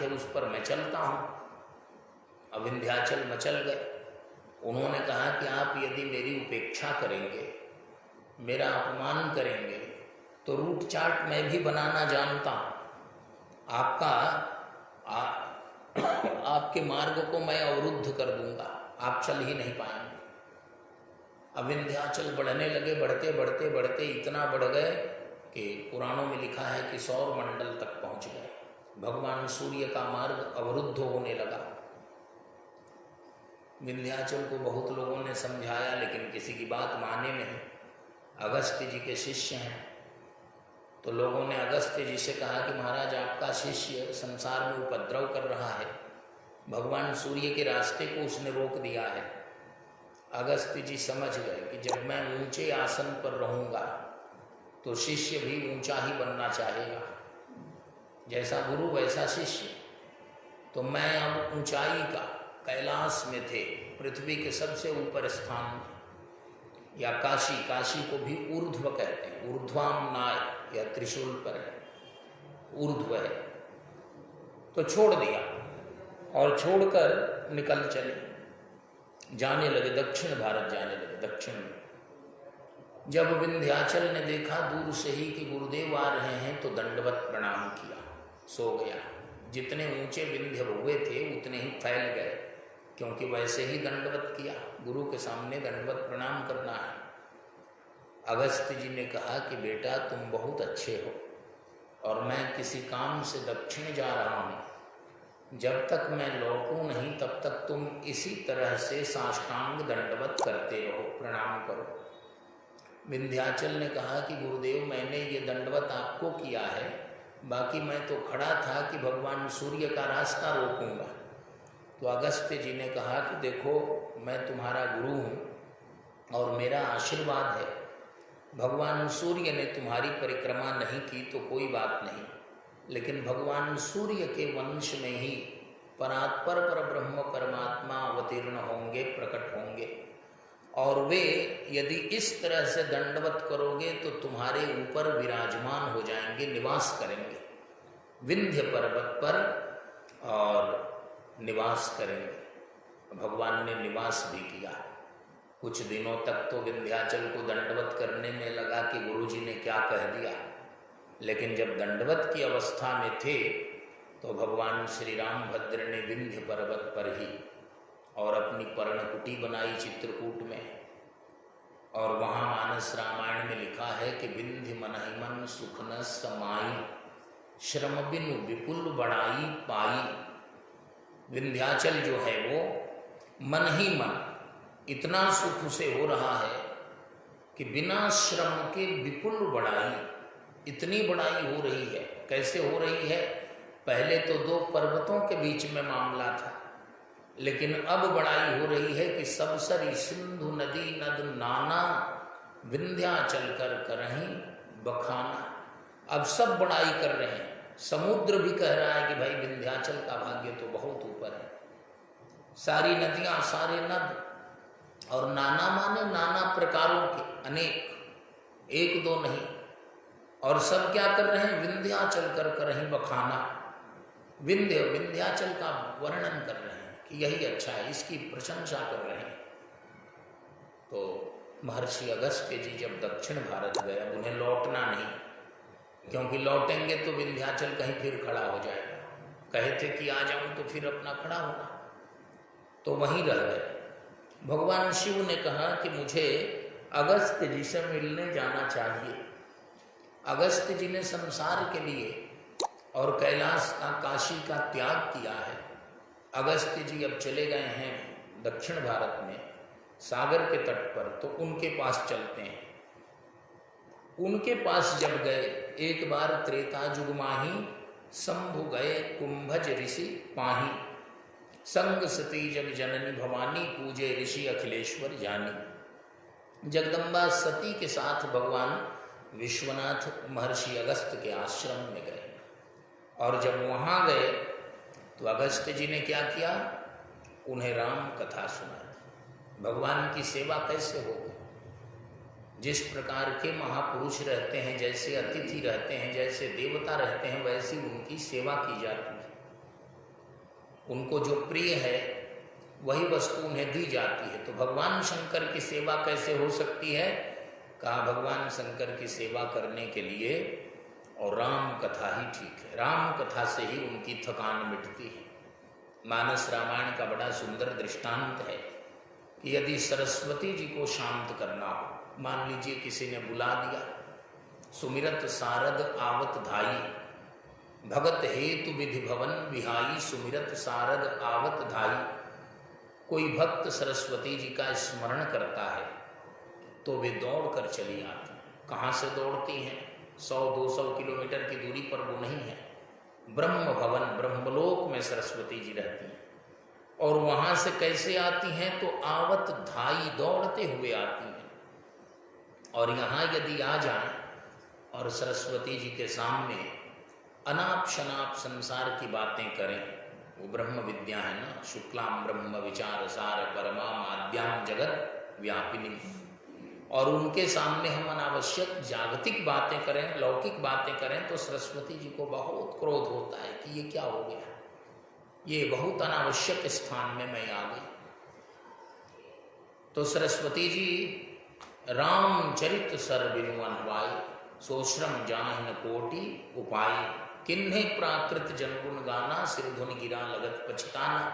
है उस पर मैं चलता हूँ। अब विंध्याचल मचल गए। उन्होंने कहा कि आप यदि मेरी उपेक्षा करेंगे, मेरा अपमान करेंगे, तो रूट चार्ट मैं भी बनाना जानता हूँ। आपके मार्ग को मैं अवरुद्ध कर दूंगा, आप चल ही नहीं पाएंगे। अब विंध्याचल बढ़ने लगे, बढ़ते बढ़ते बढ़ते इतना बढ़ गए कि पुराणों में लिखा है कि सौर मंडल तक पहुंच गए। भगवान सूर्य का मार्ग अवरुद्ध होने लगा। विंध्याचल को बहुत लोगों ने समझाया, लेकिन किसी की बात माने नहीं। अगस्त्य जी के शिष्य हैं, तो लोगों ने अगस्त्य जी से कहा कि महाराज, आपका शिष्य संसार में उपद्रव कर रहा है, भगवान सूर्य के रास्ते को उसने रोक दिया है। अगस्त्य जी समझ गए कि जब मैं ऊंचे आसन पर रहूंगा तो शिष्य भी ऊंचा ही बनना चाहेगा, जैसा गुरु वैसा शिष्य। तो मैं अब ऊंचाई का, कैलाश में थे, पृथ्वी के सबसे ऊपर स्थान, या काशी को भी ऊर्ध्व कहते हैं, ऊर्ध्वामनाय, या त्रिशूल पर है, ऊर्ध्व है। तो छोड़ दिया और छोड़कर निकल चले, जाने लगे दक्षिण भारत, जाने लगे दक्षिण में। जब विंध्याचल ने देखा दूर से ही कि गुरुदेव आ रहे हैं, तो दंडवत प्रणाम किया, सो गया। जितने ऊंचे विंध्य हुए थे उतने ही फैल गए, क्योंकि वैसे ही दंडवत किया, गुरु के सामने दंडवत प्रणाम करना है। अगस्त्य जी ने कहा कि बेटा, तुम बहुत अच्छे हो और मैं किसी काम से दक्षिण जा रहा हूँ, जब तक मैं लौटूं नहीं तब तक तुम इसी तरह से साष्टांग दंडवत करते रहो, प्रणाम करो। विंध्याचल ने कहा कि गुरुदेव, मैंने ये दंडवत आपको किया है, बाकी मैं तो खड़ा था कि भगवान सूर्य का रास्ता रोकूंगा। तो अगस्त्य जी ने कहा कि देखो, मैं तुम्हारा गुरु हूँ और मेरा आशीर्वाद है। भगवान सूर्य ने तुम्हारी परिक्रमा नहीं की तो कोई बात नहीं, लेकिन भगवान सूर्य के वंश में ही परात्पर पर ब्रह्म परमात्मा अवतीर्ण होंगे, प्रकट होंगे, और वे यदि इस तरह से दंडवत करोगे तो तुम्हारे ऊपर विराजमान हो जाएंगे, निवास करेंगे विंध्य पर्वत पर, और निवास करेंगे। भगवान ने निवास भी किया। कुछ दिनों तक तो विंध्याचल को दंडवत करने में लगा कि गुरुजी ने क्या कह दिया, लेकिन जब दंडवत की अवस्था में थे तो भगवान श्री रामभद्र ने विंध्य पर्वत पर ही और अपनी पर्णकुटी बनाई चित्रकूट में, और वहाँ मानस रामायण में लिखा है कि विंध्य मनहि मन सुख न समाई, श्रम बिनु विपुल बड़ाई पाई। विंध्याचल जो है वो मन ही मन इतना सुख से हो रहा है कि बिना श्रम के विपुल बड़ाई, इतनी बड़ाई हो रही है। कैसे हो रही है? पहले तो दो पर्वतों के बीच में मामला था, लेकिन अब बड़ाई हो रही है कि सब सरी सिंधु नदी नद नाना, विंध्याचल कर करहीं बखाना। अब सब बड़ाई कर रहे हैं। समुद्र भी कह रहा है कि भाई विंध्याचल का भाग्य तो बहुत ऊपर है। सारी नदियां, सारे नद, और नाना माने नाना प्रकारों के, अनेक, एक दो नहीं, और सब क्या कर रहे हैं? विंध्याचल कर करहीं बखाना। विंध्याचल का वर्णन कर रहे हैं कि यही अच्छा है, इसकी प्रशंसा कर रहे हैं। तो महर्षि अगस्त्य जी जब दक्षिण भारत गए, अब उन्हें लौटना नहीं, क्योंकि लौटेंगे तो विंध्याचल कहीं फिर खड़ा हो जाएगा। कहे थे कि आ जाऊं तो फिर अपना खड़ा होगा, तो वहीं रह गए। भगवान शिव ने कहा कि मुझे अगस्त्य जी से मिलने जाना चाहिए। अगस्त्य जी ने संसार के लिए और कैलाश का, काशी का त्याग किया है। अगस्त्य जी अब चले गए हैं दक्षिण भारत में, सागर के तट पर, तो उनके पास चलते हैं। उनके पास जब गए, एक बार त्रेता जुग माही, शंभु गए कुंभज ऋषि पाही, संग सती जग जननी भवानी, पूजे ऋषि अखिलेश्वर जानी। जगदम्बा सती के साथ भगवान विश्वनाथ महर्षि अगस्त्य के आश्रम में गए, और जब वहाँ गए तो अगस्त्य जी ने क्या किया? उन्हें राम कथा सुनाई। भगवान की सेवा कैसे होगी? जिस प्रकार के महापुरुष रहते हैं, जैसे अतिथि रहते हैं, जैसे देवता रहते हैं, वैसी उनकी सेवा की जाती है। उनको जो प्रिय है वही वस्तु उन्हें दी जाती है। तो भगवान शंकर की सेवा कैसे हो सकती है? कहा भगवान शंकर की सेवा करने के लिए और राम कथा ही ठीक है। राम कथा से ही उनकी थकान मिटती है। मानस रामायण का बड़ा सुंदर दृष्टांत है कि यदि सरस्वती जी को शांत करना हो, मान लीजिए किसी ने बुला दिया, सुमिरत सारद आवत धाई, भगत हेतु विधि भवन विहाई, सुमिरत सारद आवत धाई। कोई भक्त सरस्वती जी का स्मरण करता है तो वे दौड़ कर चली आती हैं। कहाँ से दौड़ती हैं? 100-200 किलोमीटर की दूरी पर वो नहीं है। ब्रह्म भवन, ब्रह्मलोक में सरस्वती जी रहती हैं। और वहाँ से कैसे आती हैं? तो आवत धाई, दौड़ते हुए आती हैं। और यहाँ यदि आ जाएं और सरस्वती जी के सामने अनाप शनाप संसार की बातें करें, वो ब्रह्म विद्या है ना, शुक्लाम ब्रह्म विचार सार परमा माद्याम जगत व्यापिनी, और उनके सामने हम अनावश्यक जागतिक बातें करें, लौकिक बातें करें तो सरस्वती जी को बहुत क्रोध होता है कि ये क्या हो गया, ये बहुत अनावश्यक स्थान में मैं आ गई। तो सरस्वती जी रामचरित सर बिनु अनवाई, सोश्रम जाहिन कोटि उपाय, किन्हे प्राकृत जनगुण गाना, सिर धुन गिरा लगत पछताना।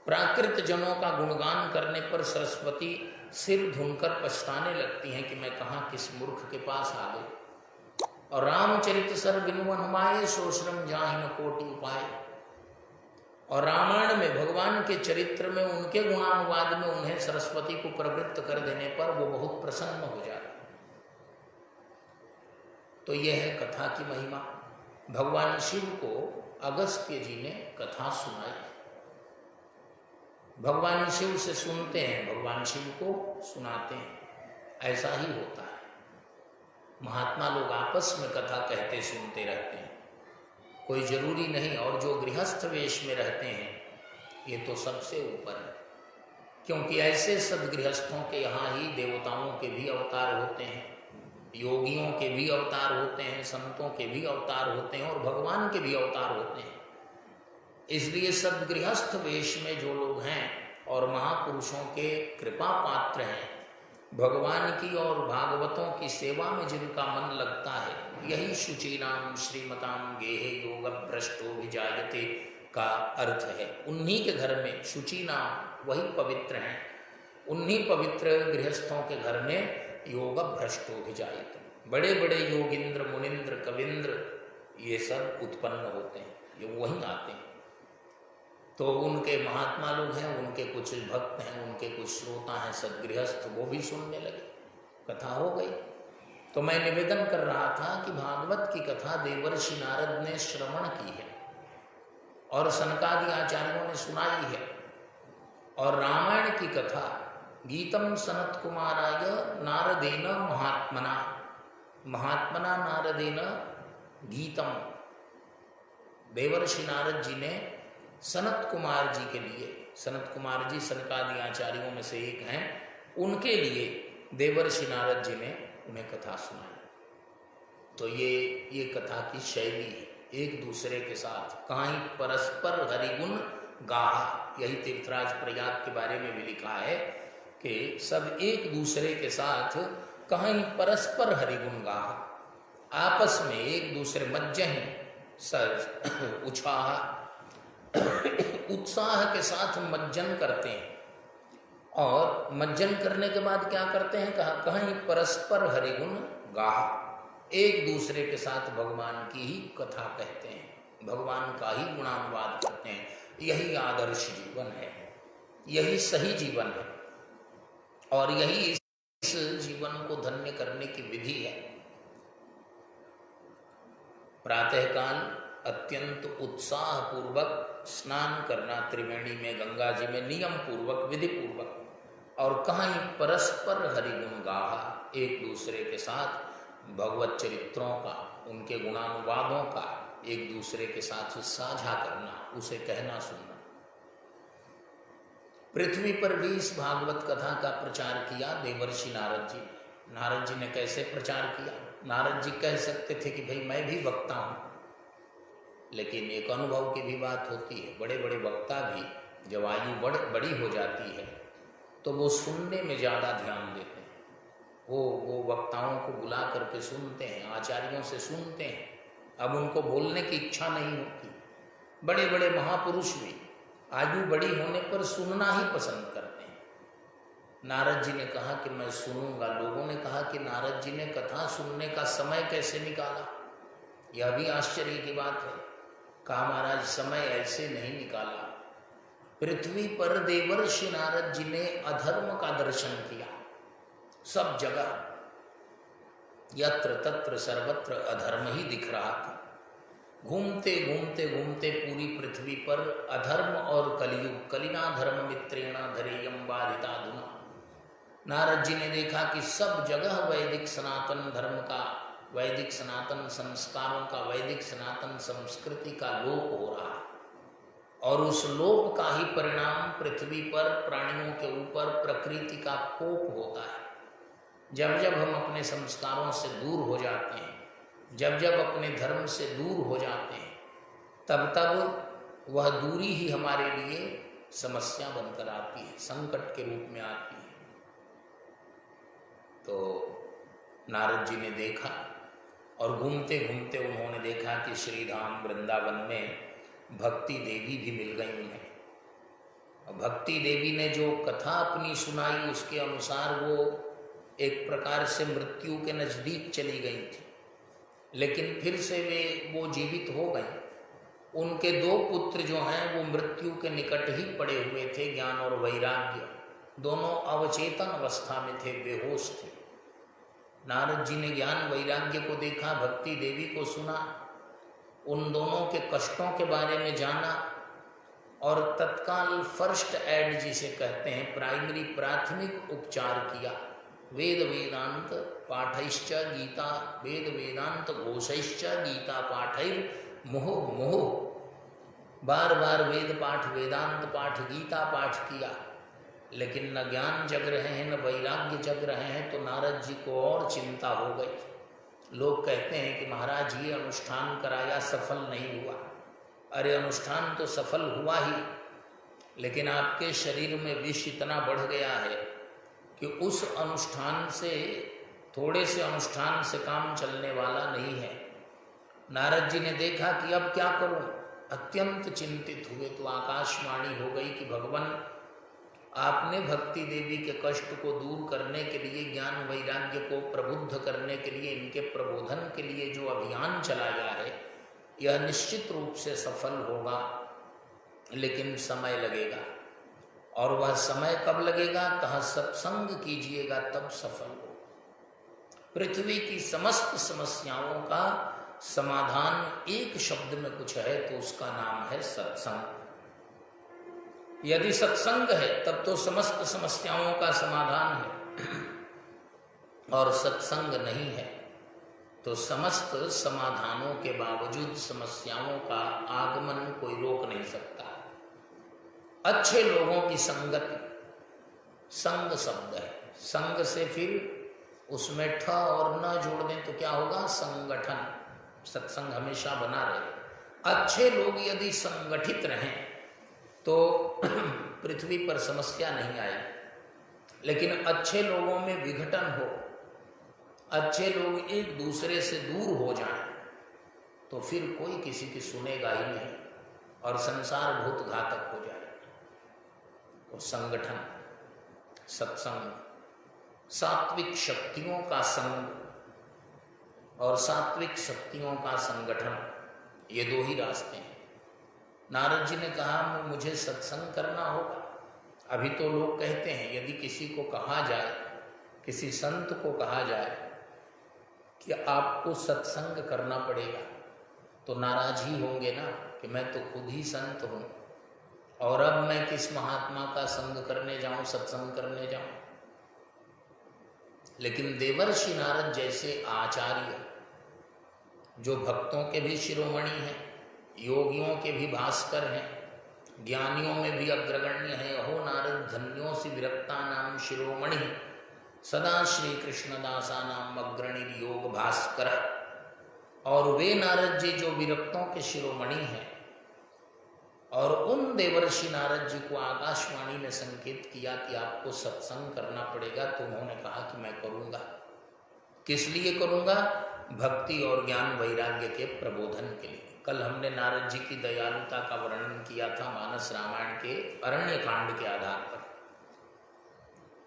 प्राकृत जनों का गुणगान करने पर सरस्वती सिर धुनकर पछताने लगती हैं कि मैं कहाँ किस मूर्ख के पास आ गई। और रामचरित सर बिनु अनवाय, सोश्रम जाहिन कोटि उपाय। और रामायण में भगवान के चरित्र में उनके गुणानुवाद में उन्हें सरस्वती को प्रवृत्त कर देने पर वो बहुत प्रसन्न हो जाते हैं। तो यह है कथा की महिमा। भगवान शिव को अगस्त्य जी ने कथा सुनाई। भगवान शिव से सुनते हैं, भगवान शिव को सुनाते हैं, ऐसा ही होता है। महात्मा लोग आपस में कथा कहते सुनते रहते हैं, कोई जरूरी नहीं। और जो गृहस्थ वेश में रहते हैं ये तो सबसे ऊपर है, क्योंकि ऐसे सदगृहस्थों के यहाँ ही देवताओं के भी अवतार होते हैं, योगियों के भी अवतार होते हैं, संतों के भी अवतार होते हैं और भगवान के भी अवतार होते हैं। इसलिए सदगृहस्थ वेश में जो लोग हैं और महापुरुषों के कृपा पात्र हैं, भगवान की और भागवतों की सेवा में जिनका मन लगता है, यही शुचीनाम श्रीमताम गेहे योग भ्रष्टो विजायते का अर्थ है। उन्हीं के घर में शुचीनाम, वही पवित्र हैं, उन्हीं पवित्र गृहस्थों के घर में योग भ्रष्टो विजायते, बड़े बड़े योगिंद्र मुनिंद्र कविंद्र ये सब उत्पन्न होते हैं, ये वहीं आते हैं। तो उनके महात्मा लोग हैं, उनके कुछ भक्त हैं, उनके कुछ श्रोता हैं सदगृहस्थ, वो भी सुनने लगे, कथा हो गई। तो मैं निवेदन कर रहा था कि भागवत की कथा देवर्षि नारद ने श्रवण की है और सनकादि आचार्यों ने सुनाई है। और रामायण की कथा गीतम सनत कुमाराय नारदेन महात्मना, महात्मना नारदेन गीतम, देवर्षि नारद जी ने सनत कुमार जी के लिए, सनत कुमार जी सनकादि आचार्यों में से एक हैं, उनके लिए देवर्षि नारद जी ने उन्हें कथा सुनाई। तो ये कथा की शैली है, एक दूसरे के साथ कहीं परस्पर हरिगुण गाहा। यही तीर्थराज प्रयाग के बारे में भी लिखा है कि सब एक दूसरे के साथ कहीं परस्पर हरिगुण गाहा, आपस में एक दूसरे मज्जह सर उछाह उत्साह के साथ मज्जन करते हैं। और मज्जन करने के बाद क्या करते हैं? कहा कहीं परस्पर हरिगुण गाहा, एक दूसरे के साथ भगवान की ही कथा कहते हैं, भगवान का ही गुणानुवाद करते हैं। यही आदर्श जीवन है, यही सही जीवन है और यही इस जीवन को धन्य करने की विधि है। प्रातःकाल अत्यंत उत्साह पूर्वक स्नान करना, त्रिवेणी में गंगा जी में नियम पूर्वक विधि पूर्वक, और कहीं परस्पर हरिगुण गाहा, एक दूसरे के साथ भगवत चरित्रों का, उनके गुणानुवादों का एक दूसरे के साथ साझा करना, उसे कहना सुनना। पृथ्वी पर भी इस भागवत कथा का प्रचार किया देवर्षि नारद जी। नारद जी ने कैसे प्रचार किया? नारद जी कह सकते थे कि भाई मैं भी वक्ता हूँ, लेकिन एक अनुभव की भी बात होती है। बड़े बड़े वक्ता भी जब आयु बड़ी हो जाती है तो वो सुनने में ज़्यादा ध्यान देते हैं। वो वक्ताओं को बुला करके सुनते हैं, आचार्यों से सुनते हैं। अब उनको बोलने की इच्छा नहीं होती। बड़े बड़े महापुरुष भी आयु बड़ी होने पर सुनना ही पसंद करते हैं। नारद जी ने कहा कि मैं सुनूंगा। लोगों ने कहा कि नारद जी ने कथा सुनने का समय कैसे निकाला? यह भी आश्चर्य की बात है। कहा महाराज समय ऐसे नहीं निकाला। पृथ्वी पर देवर्षि नारद जी ने अधर्म का दर्शन किया। सब जगह यत्र तत्र सर्वत्र अधर्म ही दिख रहा था। घूमते घूमते घूमते पूरी पृथ्वी पर अधर्म और कलियुग, कलिना धर्म मित्रेण धरेयम बाधिताधुना। नारद जी ने देखा कि सब जगह वैदिक सनातन धर्म का, वैदिक सनातन संस्कारों का, वैदिक सनातन संस्कृति का लोप हो रहा है। और उस लोप का ही परिणाम पृथ्वी पर प्राणियों के ऊपर प्रकृति का कोप होता है। जब जब हम अपने संस्कारों से दूर हो जाते हैं, जब जब अपने धर्म से दूर हो जाते हैं, तब तब वह दूरी ही हमारे लिए समस्या बनकर आती है, संकट के रूप में आती है। तो नारद जी ने देखा और घूमते घूमते उन्होंने देखा कि श्रीधाम वृंदावन में भक्ति देवी भी मिल गई उन्हें। भक्ति देवी ने जो कथा अपनी सुनाई उसके अनुसार वो एक प्रकार से मृत्यु के नजदीक चली गई थी, लेकिन फिर से वो जीवित हो गई। उनके दो पुत्र जो हैं वो मृत्यु के निकट ही पड़े हुए थे। ज्ञान और वैराग्य दोनों अवचेतन अवस्था में थे, बेहोश थे। नारद जी ने ज्ञान वैराग्य को देखा, भक्ति देवी को सुना, उन दोनों के कष्टों के बारे में जाना और तत्काल फर्स्ट एड जिसे कहते हैं, प्राइमरी प्राथमिक उपचार किया। वेद वेदांत पाठैश्च गीता, वेद वेदांत घोषैश्च गीता पाठैर मुह मुह। बार बार वेद पाठ, वेदांत पाठ, गीता पाठ किया, लेकिन न ज्ञान जग रहे हैं न वैराग्य जग रहे हैं। तो नारद जी को और चिंता हो गई। लोग कहते हैं कि महाराज ये अनुष्ठान कराया, सफल नहीं हुआ। अरे अनुष्ठान तो सफल हुआ ही, लेकिन आपके शरीर में विष इतना बढ़ गया है कि उस अनुष्ठान से, थोड़े से अनुष्ठान से काम चलने वाला नहीं है। नारद जी ने देखा कि अब क्या करूं, अत्यंत चिंतित हुए। तो आकाशवाणी हो गई कि भगवान आपने भक्ति देवी के कष्ट को दूर करने के लिए, ज्ञान वैराग्य को प्रबुद्ध करने के लिए, इनके प्रबोधन के लिए जो अभियान चलाया है, यह निश्चित रूप से सफल होगा, लेकिन समय लगेगा। और वह समय कब लगेगा? कहा सत्संग कीजिएगा तब सफल हो। पृथ्वी की समस्त समस्याओं का समाधान एक शब्द में कुछ है तो उसका नाम है सत्संग। यदि सत्संग है तब तो समस्त समस्याओं का समाधान है, और सत्संग नहीं है तो समस्त समाधानों के बावजूद समस्याओं का आगमन कोई रोक नहीं सकता। अच्छे लोगों की संगति, संग शब्द है, संग से फिर उसमें ठ और न जोड़ दें तो क्या होगा? संगठन। सत्संग हमेशा बना रहे। अच्छे लोग यदि संगठित रहें तो पृथ्वी पर समस्या नहीं आएगी। लेकिन अच्छे लोगों में विघटन हो, अच्छे लोग एक दूसरे से दूर हो जाएं, तो फिर कोई किसी की सुनेगा ही नहीं और संसार बहुत घातक हो जाए। तो संगठन, सत्संग, सात्विक शक्तियों का संग और सात्विक शक्तियों का संगठन, ये दो ही रास्ते हैं। नारद जी ने कहा मुझे सत्संग करना होगा। अभी तो लोग कहते हैं, यदि किसी को कहा जाए, किसी संत को कहा जाए कि आपको सत्संग करना पड़ेगा, तो नाराज ही होंगे ना कि मैं तो खुद ही संत हूँ और अब मैं किस महात्मा का संग करने जाऊं, सत्संग करने जाऊं। लेकिन देवर्षि नारद जैसे आचार्य, जो भक्तों के भी शिरोमणि हैं, योगियों के भी भास्कर हैं, ज्ञानियों में भी अग्रगण्य है। अहो नारद धन्योसि विरक्ता नाम शिरोमणि, सदा श्री कृष्णदासा नाम अग्रणी योग भास्कर। और वे नारद जी जो विरक्तों के शिरोमणि हैं, और उन देवर्षि नारद जी को आकाशवाणी ने संकेत किया कि आपको सत्संग करना पड़ेगा, तो उन्होंने कहा कि मैं करूंगा। किस लिए करूंगा? भक्ति और ज्ञान वैराग्य के प्रबोधन के लिए। कल हमने नारद जी की दयालुता का वर्णन किया था मानस रामायण के अरण्य कांड के आधार पर,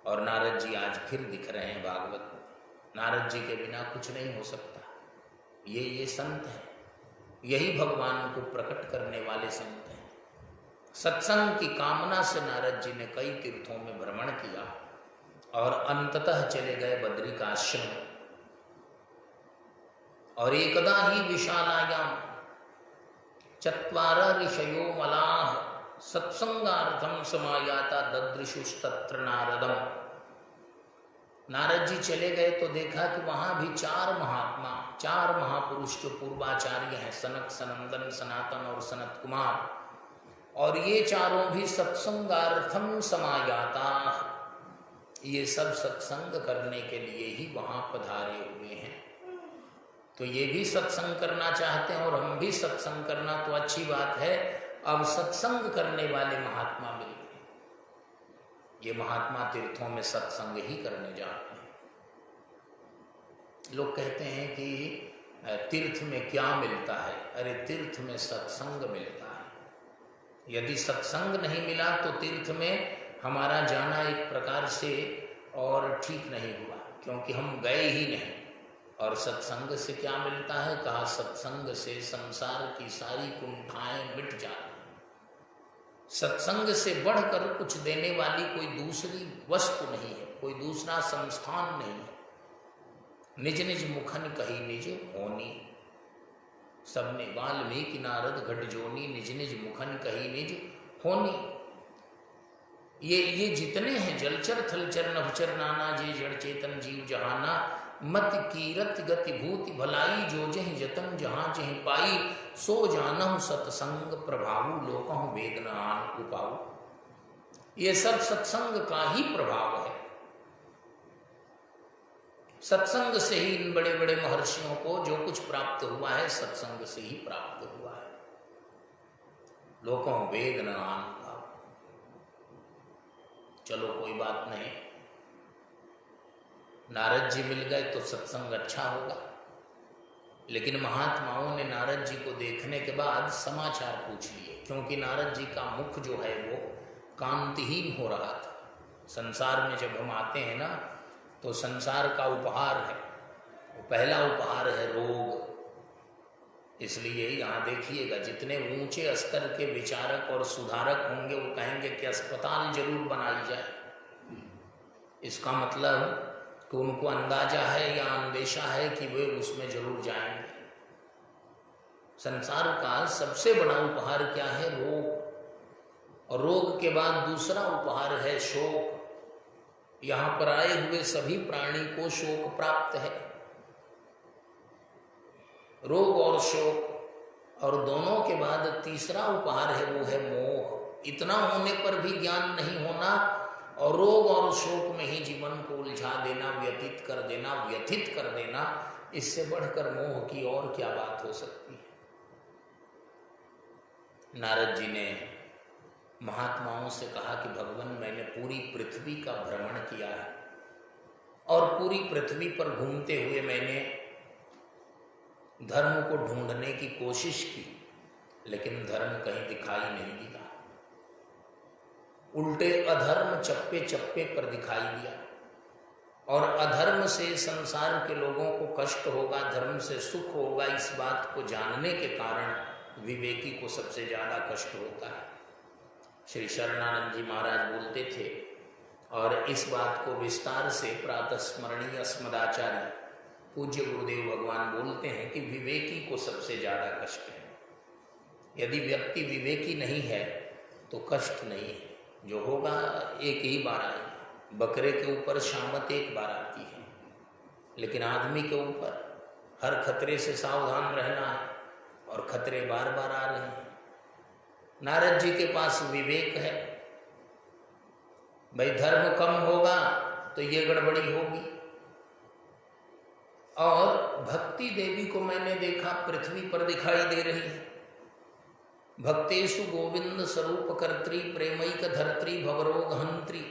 और नारद जी आज फिर दिख रहे हैं भागवत में। नारद जी के बिना कुछ नहीं हो सकता। ये संत हैं, यही भगवान को प्रकट करने वाले संत हैं। सत्संग की कामना से नारद जी ने कई तीर्थों में भ्रमण किया और अंततः चले गए बद्री का आश्रम। और एकदा ही विशालायाम चत्वार ऋषयो मलाह सत्संगार्थम समायाता ददृशुस्तत्र नारदम। नारद जी चले गए तो देखा कि वहां भी 4 महात्मा, 4 महापुरुष जो पूर्वाचार्य हैं, सनक, सनंदन, सनातन और सनत कुमार, और ये चारों भी सत्संगार्थम समायाता, ये सब सत्संग करने के लिए ही वहां पधारे हुए हैं। तो ये भी सत्संग करना चाहते हैं और हम भी सत्संग करना, तो अच्छी बात है। अब सत्संग करने वाले महात्मा मिल गए। ये महात्मा तीर्थों में सत्संग ही करने जाते हैं। लोग कहते हैं कि तीर्थ में क्या मिलता है? अरे तीर्थ में सत्संग मिलता है। यदि सत्संग नहीं मिला तो तीर्थ में हमारा जाना एक प्रकार से और ठीक नहीं हुआ, क्योंकि हम गए ही नहीं। और सत्संग से क्या मिलता है? कहा सत्संग से संसार की सारी कुंठाएं मिट जाती हैं। सत्संग से बढ़कर कुछ देने वाली कोई दूसरी वस्तु नहीं है, कोई दूसरा संस्थान नहीं है। निज निज मुखन कही निज होनी, सबने वाल्मीकि नारद घट जोनी, निज निज मुखन कही निज होनी। ये जितने हैं, जलचर थलचर नभचर नाना, जे जड़ चेतन जीव जहाना, मत कीरत गति भूति भलाई, जो जहि जतन जहाँ जहि पाई, सो जानहु सत्संग प्रभाव, लोकहु वेद न आन उपाऊ। ये सब सत्संग का ही प्रभाव है। सत्संग से ही इन बड़े बड़े महर्षियों को जो कुछ प्राप्त हुआ है, सत्संग से ही प्राप्त हुआ है। लोकहु वेद न आन उपाऊ। चलो कोई बात नहीं, नारद जी मिल गए तो सत्संग अच्छा होगा। लेकिन महात्माओं ने नारद जी को देखने के बाद समाचार पूछ लिए, क्योंकि नारद जी का मुख जो है वो कांतिहीन हो रहा था। संसार में जब हम आते हैं ना, तो संसार का उपहार है, वो पहला उपहार है रोग। इसलिए यहाँ देखिएगा, जितने ऊंचे स्तर के विचारक और सुधारक होंगे वो कहेंगे कि अस्पताल जरूर बनाई जाए। इसका मतलब कि उनको अंदाजा है या अंदेशा है कि वे उसमें जरूर जाएंगे। संसार का सबसे बड़ा उपहार क्या है? रोग। और रोग के बाद दूसरा उपहार है शोक। यहाँ पर आए हुए सभी प्राणी को शोक प्राप्त है, रोग और शोक। और दोनों के बाद तीसरा उपहार है, वो है मोह। इतना होने पर भी ज्ञान नहीं होना और रोग और शोक में ही जीवन को उलझा देना, व्यतीत कर देना, व्यथित कर देना, इससे बढ़कर मोह की और क्या बात हो सकती है। नारद जी ने महात्माओं से कहा कि भगवान, मैंने पूरी पृथ्वी का भ्रमण किया है और पूरी पृथ्वी पर घूमते हुए मैंने धर्म को ढूंढने की कोशिश की, लेकिन धर्म कहीं दिखाई नहीं दिया। उल्टे अधर्म चप्पे चप्पे पर दिखाई दिया। और अधर्म से संसार के लोगों को कष्ट होगा, धर्म से सुख होगा, इस बात को जानने के कारण विवेकी को सबसे ज्यादा कष्ट होता है। श्री शरणानंद जी महाराज बोलते थे, और इस बात को विस्तार से प्रातः स्मरणीय अस्मदाचार्य पूज्य गुरुदेव भगवान बोलते हैं कि विवेकी को सबसे ज्यादा कष्ट है। यदि व्यक्ति विवेकी नहीं है तो कष्ट नहीं है, जो होगा एक ही बार आएगा। बकरे के ऊपर शामत एक बार आती है, लेकिन आदमी के ऊपर हर खतरे से सावधान रहना है, और खतरे बार बार आ रहे हैं। नारद जी के पास विवेक है, भाई धर्म कम होगा तो ये गड़बड़ी होगी, और भक्ति देवी को मैंने देखा पृथ्वी पर दिखाई दे रही है। भक्तेषु गोविंद स्वरूप कर्त्री प्रेमैक धर्त्री भवरोग हंत्री।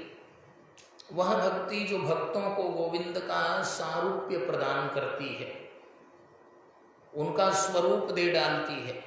वह भक्ति जो भक्तों को गोविंद का सारूप्य प्रदान करती है, उनका स्वरूप दे डालती है।